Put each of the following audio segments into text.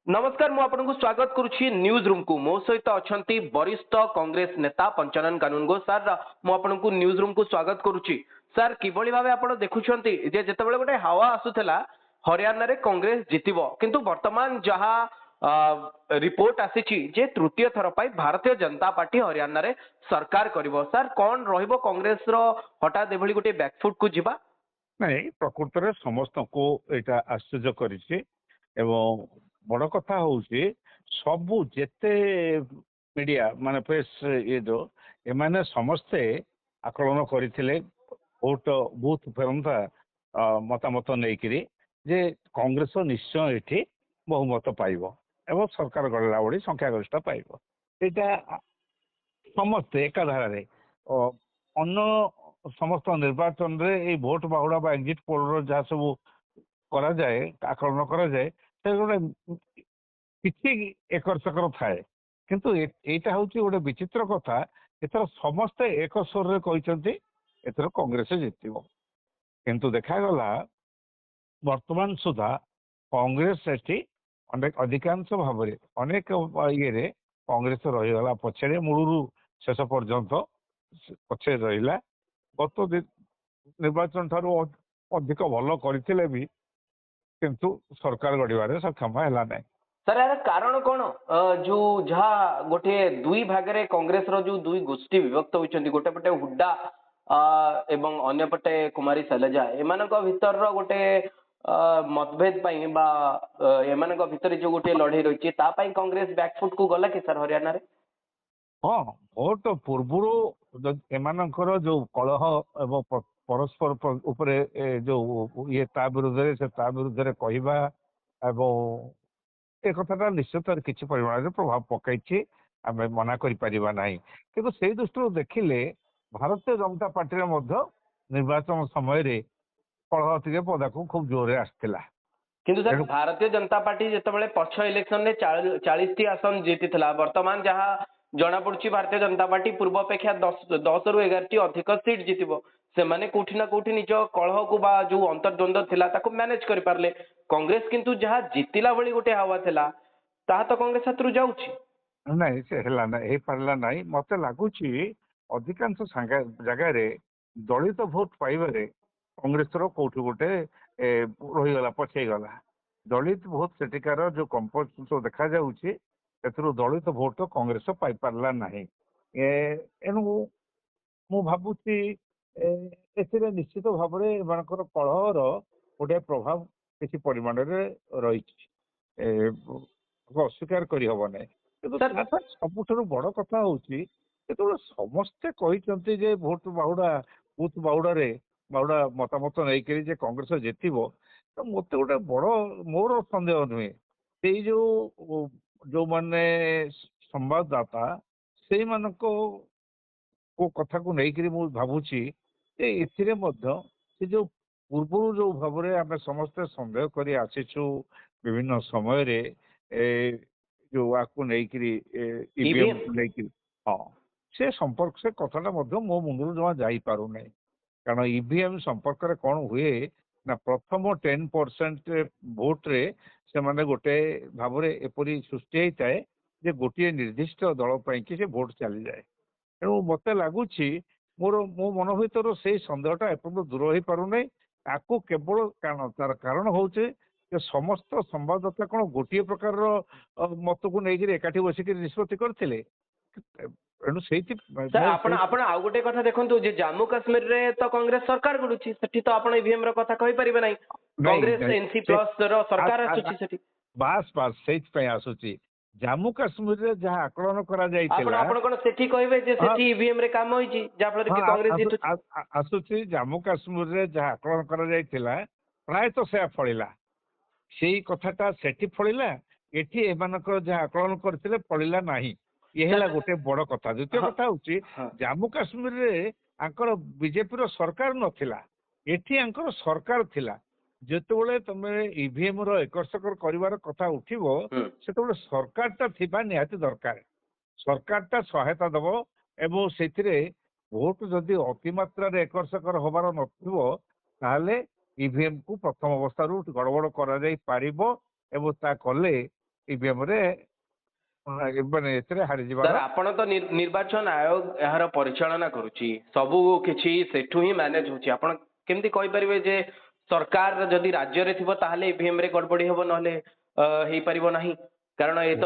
नमस्कार मु आपन स्वागत करुछि न्यूज रूम को मो सहित अछंती वरिष्ठ कांग्रेस नेता पंचानन कानूनगो सर मु आपन को न्यूज रूम को स्वागत करुछि सर किभଳି भाबे आपण देखुछंती जे जेतेबेले गोटे हावा आसुथला हरियाणा रे कांग्रेस जितिबो किंतु वर्तमान जहा रिपोर्ट आसीछि जे तृतीय थर पाई भारतीय जनता पार्टी हरियाणा रे सरकार करिवो सर कोन रहिबो कांग्रेस रो हठात एभଳି गोटे बैकफुट को जिबा ନାଇଁ ପ୍ରକୃତରେ ସମସ୍ତଙ୍କୁ ଏଇଟା ଆଶ୍ଚର୍ଯ୍ୟ କରିଛି ଏବଂ ବଡ କଥା ହଉଛି ସବୁ ଯେତେ ମିଡିଆ ମାନେ ପ୍ରେସ୍ ଏମାନେ ସମସ୍ତେ ଆକଳନ କରିଥିଲେ ଭୋଟ ବୁଥ ଫେରନ୍ତା ମତାମତ ନେଇକିରି ଯେ କଂଗ୍ରେସ ନିଶ୍ଚୟ ଏଠି ବହୁମତ ପାଇବ ଏବଂ ସରକାର ଗଢ଼ିଲା ଭଳି ସଂଖ୍ୟାଗରିଷ୍ଠ ପାଇବ। ଏଇଟା ସମସ୍ତେ ଏକାଧାରାରେ ଅନ୍ୟ ସମସ୍ତ ନିର୍ବାଚନରେ ଏଇ ଭୋଟ ବାହୁଡା ବା ଏକ୍ଜିଟ୍ ପୋଲର ଯାହା ସବୁ କରାଯାଏ ଆକଳନ କରାଯାଏ ସେ ଗୋଟେ କିଛି ଏକର ସେକର ଥାଏ କିନ୍ତୁ ଏଇଟା ହଉଛି ଗୋଟେ ବିଚିତ୍ର କଥା। ଏଥର ସମସ୍ତେ ଏକ ସ୍ୱରରେ କହିଛନ୍ତି ଏଥର କଂଗ୍ରେସ ଜିତିବ କିନ୍ତୁ ଦେଖାଗଲା ବର୍ତ୍ତମାନ ସୁଦ୍ଧା କଂଗ୍ରେସ ଏଠି ଅଧିକାଂଶ ଭାବରେ ଅନେକ ଇଏରେ କଂଗ୍ରେସ ରହିଗଲା ପଛରେ ମୂଳରୁ ଶେଷ ପର୍ଯ୍ୟନ୍ତ ପଛରେ ରହିଲା। ଗତ ନିର୍ବାଚନ ଠାରୁ ଅଧିକ ଭଲ କରିଥିଲେ ବି କିନ୍ତୁ ସରକାର ଗଢିବାରେ ସକ୍ଷମ ହେଲା ନାହିଁ। सर यार कारण कौन जो जहाँ गोटे दुई भागरे कांग्रेस रो जो दुई गोष्ठी विभक्त होइछन्ती गोटे पटे हुड्डा एवं अन्य पटे कुमारी शैलजा एमानक भितर रो गोटे मतभेद पई बा एमानक भितर जो गोटे लड़ाई रहिछि ता पई कांग्रेस बैकफुट को गला कि सर हरियाणा रे हाँ भोट पूर्व एमानकर जो कलह एवं परस्पर उपरे जो ये ता विरुद्ध से ता विरुद्ध कहवा एवं ए कथाटा निश्चित किसी परिमाण प्रभाव पकई आम मना करना किंतु से दृष्टि देखिले भारतीय जनता पार्टी निर्वाचन समय कलह टे पदा को खूब जोर आसला किंतु सर भारतीय जनता पार्टी जितेबाला पक्ष इलेक्शन रे 40 आसन जीति वर्तमान जहाँ जना पड़ी भारतीय जनता पार्टी पूर्व अपेक्षा 10 रु 11 अधिक सीट जीतिबो से माने कोठी ना कोठी निज कलह को बा जो अंतर्द्वंद थिला ताको मैनेज करि पारले कांग्रेस किंतु जहाँ जीतिला भली गोटे हवा थिला ताहा तो कांग्रेस हाथ रु जाउछि नहीं से हला ना हे पारला नहीं मते लागुछि अधिकांश जगह दलित भोट पाइबारे कांग्रेस रो कोठी गोटे रहीगला पछे गला दलित भोट सेटिकार जो कंपोज देखा जाउछि एथरो दलित भोट तो कांग्रेस पाई पारला नहीं एनु मु भाबुछि एथिरे निश्चित भाव में एमानकर कलहर गोटे प्रभाव किसी परिमाण रही अस्वीकार करहब ना कि सबुठ बड़ कथा हूँ जो समस्ते कहते जे भोट बाहुड़ा बुथ बाहुड़ा मतामत नहीं कांग्रेस जितब तो मत गोटे बड़ मोर सन्देह नुहे से जो माने संवाददाता से कथा को लेकिन मु भावुची एथिरे से जो पूर्व जो भाव में आम समस्ते सन्देह कर आसीचु विभिन्न समय जो आपको हाँ से संपर्क से कथाटा मो मुंडू जमा जापार ना कारण ईवीएम संपर्क में कौन हुए ना प्रथम 10% भोट रे से माने गोटे भाव में एपरी सृष्टि होता है जे गोटे निर्दिष्ट दल कि से भोट चली जाए तेणु मत लगुच मोर मो मन भर से सन्देहटा एपर्यंत दूर हो पार आपको केवल तार कारण हूँ समस्त संवाददाता कौन गोटे प्रकार मत को लेकिन एकाठी बसिक निष्पत्ति करते गोटे कथा देखो जम्मू काश्मीर रे तो कांग्रेस सरकार गढ़ुची सेठी तो आपण ईवीएम रो कथा कहि परिबे नै कांग्रेस एनसी प्लस रो सरकार आसुची सेठी बास बास सेठ पे आसुची जम्मू काश्मीर रे जहाँ आकलन करा जाइतिला आपण कोन सेठी कहबे जे सेठी ईवीएम रे काम होईची जा फल कि कांग्रेस जीतु आसुची जम्मू काश्मीर रे जहाँ आकलन करा जाइतिला प्राय तो से फळिला सेही कथाटा सेठी फळिला एठी एमानकर जहाँ आकलन करथिले फळिला नाही ये है गोटे बड़ कथा। द्वितीय कथा हूँ जम्मू काश्मीर रे आंकर बीजेपी रो सरकार नथिला एठी आंकर सरकार थिला जेतेबेले तुमे ईवीएम रो एकर सेकर करिवार कथा उठिबो सेतेबेले सरकारटा थिबा निहाती दरकार सरकारटा सहायता दबो एवं सेथिरे भोट जदि अतिमात्रा एकर सेकर होबार नथिबो ताले ईवीएम को प्रथम अवस्था गड़बड़ करा जाई पारिबो एवं ता कले ଇଭିଏମ ରେ ମାନେ ଏଥିରେ ହାରିଯିବାର। ସାର୍ ଆପଣ ତ ନିର୍ବାଚନ ଆୟୋଗ ଏହାର ପରିଚାଳନା କରୁଛି, ସବୁ କିଛି ସେଠୁ ହିଁ ମ୍ୟାନେଜ ହଉଛି। ଆପଣ କେମିତି କହିପାରିବେ ଯେ ସରକାର ଯଦି ରାଜ୍ୟରେ ଥିବ ତାହେଲେ ଇଭିଏମ ରେ ଗଡବଡି ହେବ, ନହେଲେ ହେଇପାରିବ ନାହିଁ? କାରଣ ଏ ତ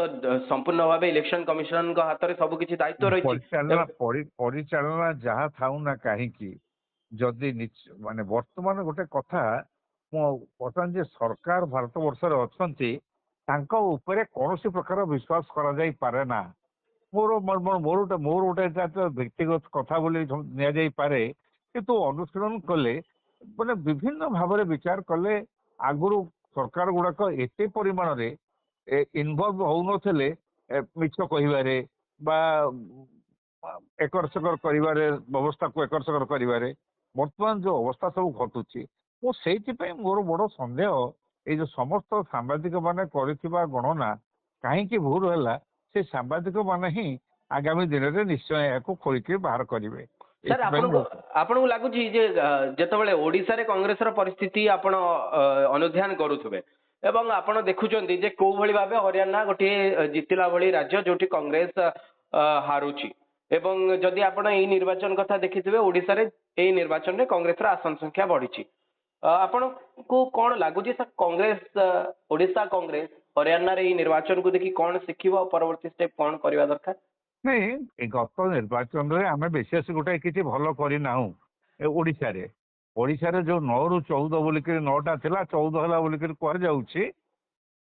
ସମ୍ପୂର୍ଣ୍ଣ ଭାବେ ଇଲେକ୍ସନ କମିଶନଙ୍କ ହାତରେ ସବୁ କିଛି ଦାୟିତ୍ୱ ରହିଛି। ପରିଚାଳନା ଯାହା ଥାଉ ନା କାହିଁକି, ଯଦି ମାନେ ବର୍ତ୍ତମାନ ଗୋଟେ କଥା, ମୁଁ ବର୍ତ୍ତମାନ ଯେ ସରକାର ଭାରତ ବର୍ଷରେ ଅଛନ୍ତି ତାଙ୍କ ଉପରେ କୌଣସି ପ୍ରକାର ବିଶ୍ୱାସ କରାଯାଇପାରେ ନା। ମୋର ଗୋଟେ ବ୍ୟକ୍ତିଗତ କଥା ବୋଲି ନିଆଯାଇପାରେ, କିନ୍ତୁ ଅନୁଶୀଳନ କଲେ ମାନେ ବିଭିନ୍ନ ଭାବରେ ବିଚାର କଲେ ଆଗରୁ ସରକାର ଗୁଡାକ ଏତେ ପରିମାଣରେ ଇନଭଲ୍ଭ ହଉନଥିଲେ ମିଛ କହିବାରେ ବା ଏକର ସେକର କରିବାରେ, ବ୍ୟବସ୍ଥାକୁ ଏକର ସେକର କରିବାରେ। ବର୍ତ୍ତମାନ ଯୋଉ ଅବସ୍ଥା ସବୁ ଘଟୁଛି, ମୁଁ ସେଇଥିପାଇଁ ମୋର ବଡ ସନ୍ଦେହ ଏଇ ଯୋଉ ସମସ୍ତ ସାମ୍ବାଦିକ ମାନେ କରିଥିବା ଗଣନା କାହିଁକି ଭୁଲ ହେଲା, ସେ ସାମ୍ବାଦିକ ମାନେ ହିଁ ଆଗାମୀ ଦିନରେ ନିଶ୍ଚୟ ଏହାକୁ ଖୋଳିକି ବାହାର କରିବେ। ସାର୍ ଆପଣଙ୍କୁ ଲାଗୁଛି ଯେ ଯେତେବେଳେ ଓଡିଶାରେ କଂଗ୍ରେସର ପରିସ୍ଥିତି ଆପଣ ଅନୁଧ୍ୟାନ କରୁଥିବେ ଏବଂ ଆପଣ ଦେଖୁଛନ୍ତି ଯେ କୋଉ ଭଳି ଭାବେ ହରିୟାଣା ଗୋଟିଏ ଜିତିଲା ଭଳି ରାଜ୍ୟ ଯୋଉଠି କଂଗ୍ରେସ ହାରୁଛି, ଏବଂ ଯଦି ଆପଣ ଏଇ ନିର୍ବାଚନ କଥା ଦେଖିଥିବେ ଓଡିଶାରେ ଏଇ ନିର୍ବାଚନରେ କଂଗ୍ରେସର ଆସନ ସଂଖ୍ୟା ବଢିଛି, ଆପଣଙ୍କୁ କଣ ଲାଗୁଛି ସାର୍ କଂଗ୍ରେସ ଓଡିଶା କଂଗ୍ରେସ ହରିୟାଣାରେ ଏଇ ନିର୍ବାଚନକୁ ଦେଖି କଣ ଶିଖିବ, ପରବର୍ତ୍ତୀ ସ୍ଟେପ କଣ କରିବା ଦରକାର? ନାଇଁ, ଏ ଗତ ନିର୍ବାଚନରେ ଆମେ ବିଶେଷ ଗୋଟେ କିଛି ଭଲ କରିନାହୁଁ ଓଡିଶାରେ। ଓଡିଶାରେ ଯୋଉ 9ରୁ 14 ବୋଲିକିରି 9ଟା ଥିଲା 14 ହେଲା ବୋଲିକିରି କୁହାଯାଉଛି,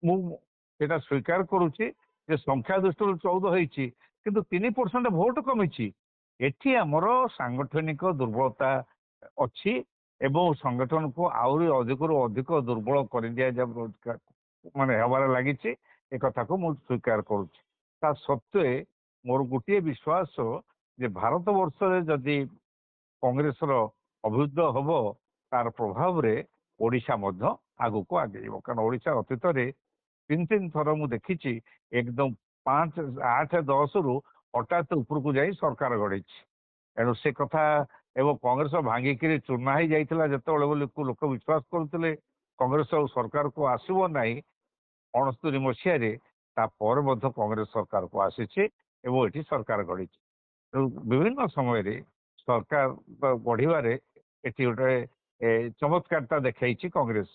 ମୁଁ ସେଟା ସ୍ୱୀକାର କରୁଛି ଯେ ସଂଖ୍ୟା ଦୃଷ୍ଟିରୁ 14 ହେଇଛି, କିନ୍ତୁ 3% ଭୋଟ କମିଛି। ଏଠି ଆମର ସାଂଗଠନିକ ଦୁର୍ବଳତା ଅଛି ଏବଂ ସଂଗଠନକୁ ଆହୁରି ଅଧିକରୁ ଅଧିକ ଦୁର୍ବଳ କରିଦିଆଯାବ ମାନେ ହେବାରେ ଲାଗିଛି। ଏ କଥାକୁ ମୁଁ ସ୍ୱୀକାର କରୁଛି। ତା ସତ୍ତ୍ୱେ ମୋର ଗୋଟିଏ ବିଶ୍ୱାସ ଯେ ଭାରତ ବର୍ଷରେ ଯଦି କଂଗ୍ରେସର ଅଭ୍ୟୁଦୟ ହବ, ତାର ପ୍ରଭାବରେ ଓଡିଶା ମଧ୍ୟ ଆଗକୁ ଆଗେଇବ। କାରଣ ଓଡିଶା ଅତୀତରେ 3 ଥର ମୁଁ ଦେଖିଛି ଏକଦମ 5, 8, 10ରୁ ହଠାତ୍ ଉପରକୁ ଯାଇ ସରକାର ଗଢିଛି। ଏଣୁ ସେ କଥା ଏବଂ କଂଗ୍ରେସ ଭାଙ୍ଗିକିରି ଚୂର୍ଣ୍ଣ ହେଇଯାଇଥିଲା ଯେତେବେଳେ ବୋଲି ଲୋକ ବିଶ୍ୱାସ କରୁଥିଲେ କଂଗ୍ରେସ ଆଉ ସରକାରକୁ ଆସିବ ନାହିଁ 69 ମସିହାରେ, ତାପରେ ମଧ୍ୟ କଂଗ୍ରେସ ସରକାରକୁ ଆସିଛି ଏବଂ ଏଠି ସରକାର ଗଢିଛି। ବିଭିନ୍ନ ସମୟରେ ସରକାର ଗଢିବାରେ ଏଠି ଗୋଟେ ଚମତ୍କାରତା ଦେଖାଇଛି କଂଗ୍ରେସ।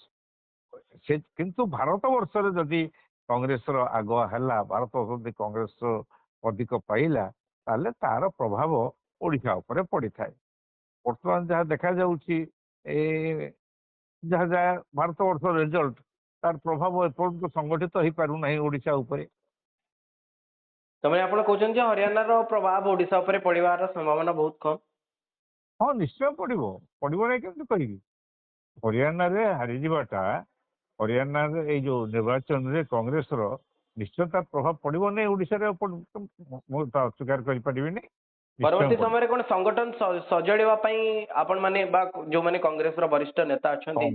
କିନ୍ତୁ ଭାରତ ବର୍ଷରେ ଯଦି କଂଗ୍ରେସର ଆଗୁଆ ହେଲା, ଭାରତ ଯଦି କଂଗ୍ରେସ ଅଧିକ ପାଇଲା, ତାହେଲେ ତାର ପ୍ରଭାବ ଓଡିଶା ଉପରେ ପଡିଥାଏ। ବର୍ତ୍ତମାନ ଯାହା ଦେଖାଯାଉଛି ଯାହା ଯାହା ଭାରତ ବର୍ଷର ରେଜଲ୍ଟ, ତାର ପ୍ରଭାବ ଏପର୍ଯ୍ୟନ୍ତ ସଂଗଠିତ ହେଇପାରୁନାହିଁ ଓଡିଶା ଉପରେ। ତମେ ଆପଣ କହୁଛନ୍ତି ଯେ ହରିୟାଣାର ପ୍ରଭାବ ଓଡିଶା ଉପରେ ପଡିବାର ସମ୍ଭାବନା ବହୁତ କମ? ହଁ, ନିଶ୍ଚୟ ପଡିବ। ପଡିବ ନାହିଁ କେମିତି କହିବି? ହରିୟାଣାରେ ହାରିଯିବାଟା, ହରିୟାଣାରେ ଏଇ ଯୋଉ ନିର୍ବାଚନରେ କଂଗ୍ରେସର ନିଶ୍ଚୟ ତା ପ୍ରଭାବ ପଡିବ ନାହିଁ ଓଡିଶାରେ, ମୁଁ ତା ଅସ୍ୱୀକାର କରିପାରିବିନି। ପରବର୍ତ୍ତୀ ସମୟରେ କଣ ସଂଗଠନ ସଜାଡ଼ିବା ପାଇଁ ଆପଣ ମାନେ ବା ଯୋଉମାନେ କଂଗ୍ରେସର ବରିଷ୍ଠ ନେତା ଅଛନ୍ତି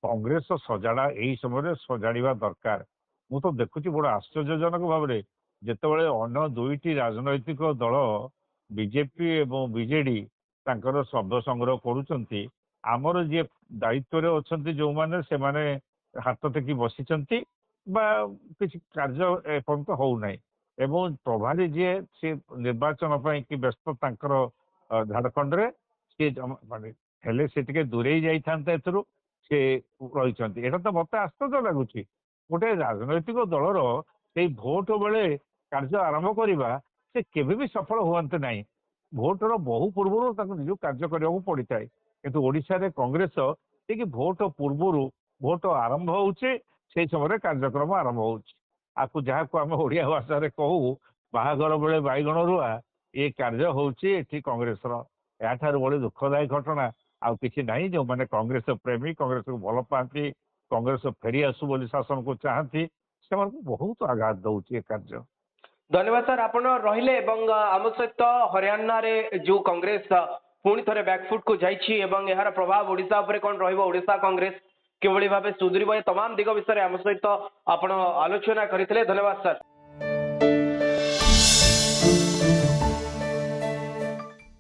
କଂଗ୍ରେସ ସଜାଡା ଏଇ ସମୟରେ ସଜାଡିବା ଦରକାର। ମୁଁ ତ ଦେଖୁଛି ବଡ ଆଶ୍ଚର୍ଯ୍ୟଜନକ ଭାବରେ ଯେତେବେଳେ ଅନ୍ୟ 2ଟି ରାଜନୈତିକ ଦଳ ବିଜେପି ଏବଂ ବିଜେଡି ତାଙ୍କର ଶବ୍ଦ ସଂଗ୍ରହ କରୁଛନ୍ତି, ଆମର ଯିଏ ଦାୟିତ୍ୱରେ ଅଛନ୍ତି ଯୋଉମାନେ, ସେମାନେ ହାତ ଟେକି ବସିଛନ୍ତି ବା କିଛି କାର୍ଯ୍ୟ ଏପର୍ଯ୍ୟନ୍ତ ହଉନାହିଁ। ଏବଂ ପ୍ରଭାରୀ ଯିଏ, ସେ ନିର୍ବାଚନ ପାଇଁ କି ବ୍ୟସ୍ତ ତାଙ୍କର ଝାଡଖଣ୍ଡରେ, ସିଏ ମାନେ ହେଲେ ସେ ଟିକେ ଦୂରେଇ ଯାଇଥାନ୍ତେ ଏଥିରୁ, ସେ ରହିଛନ୍ତି। ଏଇଟା ତ ମତେ ଆଶ୍ଚର୍ଯ୍ୟ ଲାଗୁଛି। ଗୋଟେ ରାଜନୈତିକ ଦଳର ସେଇ ଭୋଟ ବେଳେ କାର୍ଯ୍ୟ ଆରମ୍ଭ କରିବା, ସେ କେବେ ବି ସଫଳ ହୁଅନ୍ତି ନାହିଁ। ଭୋଟର ବହୁ ପୂର୍ବରୁ ତାଙ୍କୁ ନିଜକୁ କାର୍ଯ୍ୟ କରିବାକୁ ପଡିଥାଏ। କିନ୍ତୁ ଓଡିଶାରେ କଂଗ୍ରେସ ଠିକ ଭୋଟ ପୂର୍ବରୁ, ଭୋଟ ଆରମ୍ଭ ହଉଛି ସେଇ ସମୟରେ କାର୍ଯ୍ୟକ୍ରମ ଆରମ୍ଭ ହଉଛି। ଯାହାକୁ ଆମେ ଓଡିଆ ଭାଷାରେ କହୁ ବାହାଘର ବେଳେ ବାଇଗଣ ରୁଆ, ଏ କାର୍ଯ୍ୟ ହଉଛି ଏଠି କଂଗ୍ରେସର। ଏହାଠାରୁ ବଳି ଦୁଃଖଦାୟୀ ଘଟଣା ଆଉ କିଛି ନାହିଁ। ଯୋଉମାନେ କଂଗ୍ରେସ ପ୍ରେମୀ, କଂଗ୍ରେସକୁ ଭଲ ପାଆନ୍ତି, କଂଗ୍ରେସ ଫେରି ଆସୁ ବୋଲି ଶାସନକୁ ଚାହାନ୍ତି, ସେମାନଙ୍କୁ ବହୁତ ଆଘାତ ଦଉଛି ଏ କାର୍ଯ୍ୟ। ଧନ୍ୟବାଦ ସାର୍, ଆପଣ ରହିଲେ ଏବଂ ଆମ ସହିତ ହରିୟାଣାରେ ଯୋଉ କଂଗ୍ରେସ ପୁଣି ଥରେ ବ୍ୟାକଫୁଟ କୁ ଯାଇଛି ଏବଂ ଏହାର ପ୍ରଭାବ ଓଡିଶା ଉପରେ କଣ ରହିବ, ଓଡିଶା କଂଗ୍ରେସ କିଭଳି ଭାବେ ସୁଧୁରିବ, ଏ ତମାମ ଦିଗ ବିଷୟରେ ଆମ ସହିତ ଆପଣ ଆଲୋଚନା କରିଥିଲେ। ଧନ୍ୟବାଦ ସାର୍।